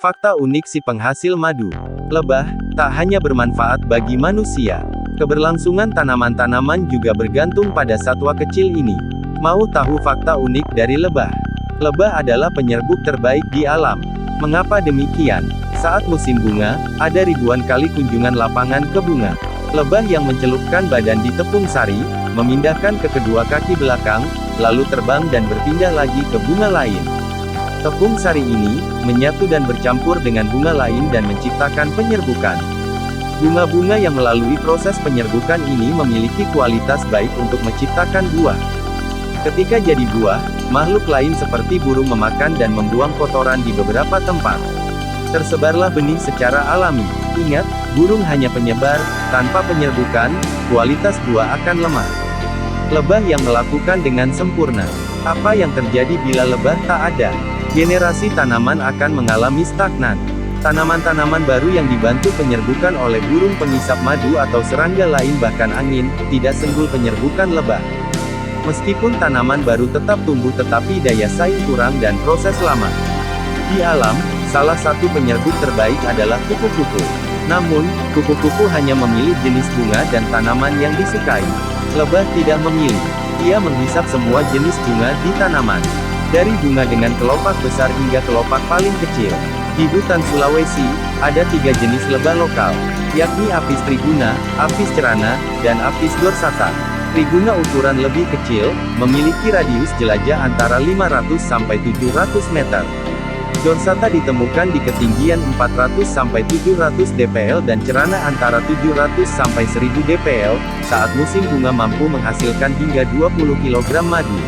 Fakta unik si penghasil madu. Lebah, tak hanya bermanfaat bagi manusia. Keberlangsungan tanaman-tanaman juga bergantung pada satwa kecil ini. Mau tahu fakta unik dari lebah? Lebah adalah penyerbuk terbaik di alam. Mengapa demikian? Saat musim bunga, ada ribuan kali kunjungan lapangan ke bunga. Lebah yang mencelupkan badan di tepung sari, memindahkan ke kedua kaki belakang, lalu terbang dan berpindah lagi ke bunga lain. Tepung sari ini menyatu dan bercampur dengan bunga lain dan menciptakan penyerbukan. Bunga-bunga yang melalui proses penyerbukan ini memiliki kualitas baik untuk menciptakan buah. Ketika jadi buah, makhluk lain seperti burung memakan dan membuang kotoran di beberapa tempat. Tersebarlah benih secara alami. Ingat, burung hanya penyebar, tanpa penyerbukan, kualitas buah akan lemah. Lebah yang melakukan dengan sempurna. Apa yang terjadi bila lebah tak ada? Generasi tanaman akan mengalami stagnan. Tanaman-tanaman baru yang dibantu penyerbukan oleh burung pengisap madu atau serangga lain bahkan angin, tidak senggul penyerbukan lebah. Meskipun tanaman baru tetap tumbuh tetapi daya saing kurang dan proses lama. Di alam, salah satu penyerbuk terbaik adalah kupu-kupu. Namun, kupu-kupu hanya memilih jenis bunga dan tanaman yang disukai. Lebah tidak memilih. Ia menghisap semua jenis bunga di tanaman. Dari bunga dengan kelopak besar hingga kelopak paling kecil. Di hutan Sulawesi, ada 3 jenis lebah lokal, yakni Apis triguna, Apis cerana, dan Apis dorsata. Triguna ukuran lebih kecil, memiliki radius jelajah antara 500 sampai 700 meter. Dorsata ditemukan di ketinggian 400 sampai 700 dpl dan cerana antara 700 sampai 1000 dpl, saat musim bunga mampu menghasilkan hingga 20 kg madu.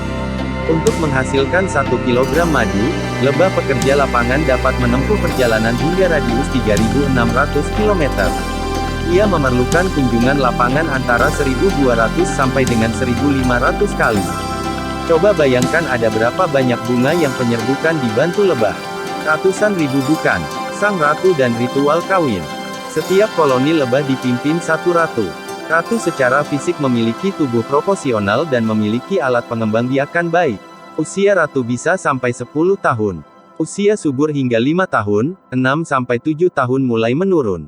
Untuk menghasilkan 1 kg madu, lebah pekerja lapangan dapat menempuh perjalanan hingga radius 3.600 km. Ia memerlukan kunjungan lapangan antara 1.200 sampai dengan 1.500 kali. Coba bayangkan ada berapa banyak bunga yang penyerbukan dibantu lebah. Ratusan ribu bukan. Sang ratu dan ritual kawin. Setiap koloni lebah dipimpin satu ratu. Ratu secara fisik memiliki tubuh proporsional dan memiliki alat pengembangbiakan baik. Usia ratu bisa sampai 10 tahun. Usia subur hingga 5 tahun, 6 sampai 7 tahun mulai menurun.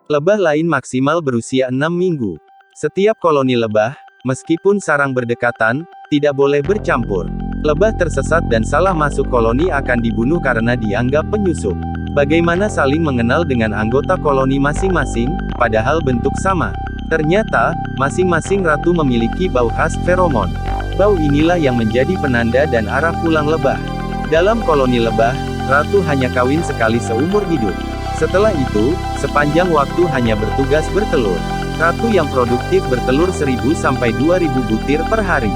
Lebah lain maksimal berusia 6 minggu. Setiap koloni lebah, meskipun sarang berdekatan, tidak boleh bercampur. Lebah tersesat dan salah masuk koloni akan dibunuh karena dianggap penyusup. Bagaimana saling mengenal dengan anggota koloni masing-masing, padahal bentuk sama? Ternyata, masing-masing ratu memiliki bau khas feromon. Bau inilah yang menjadi penanda dan arah pulang lebah. Dalam koloni lebah, ratu hanya kawin sekali seumur hidup. Setelah itu, sepanjang waktu hanya bertugas bertelur. Ratu yang produktif bertelur 1.000 sampai 2.000 butir per hari.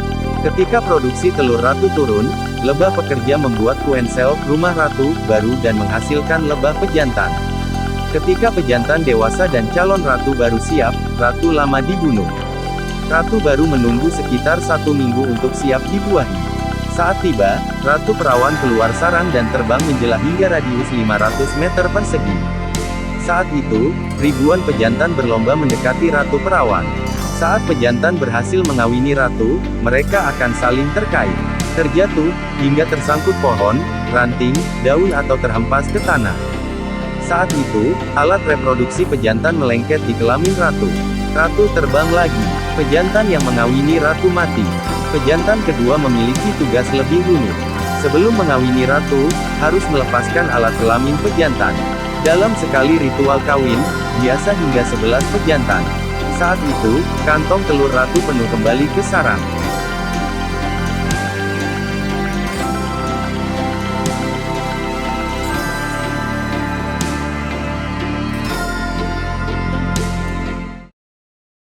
Ketika produksi telur ratu turun, lebah pekerja membuat kuensel, rumah ratu, baru dan menghasilkan lebah pejantan. Ketika pejantan dewasa dan calon ratu baru siap, ratu lama dibunuh. Ratu baru menunggu sekitar 1 minggu untuk siap dibuahi. Saat tiba, ratu perawan keluar sarang dan terbang menjelang hingga radius 500 meter persegi. Saat itu, ribuan pejantan berlomba mendekati ratu perawan. Saat pejantan berhasil mengawini ratu, mereka akan saling terkait, terjatuh, hingga tersangkut pohon, ranting, daun atau terhempas ke tanah. Saat itu, alat reproduksi pejantan melengket di kelamin ratu. Ratu terbang lagi. Pejantan yang mengawini ratu mati. Pejantan kedua memiliki tugas lebih rumit. Sebelum mengawini ratu, harus melepaskan alat kelamin pejantan. Dalam sekali ritual kawin, biasa hingga 11 pejantan. Saat itu, kantong telur ratu penuh kembali ke sarang.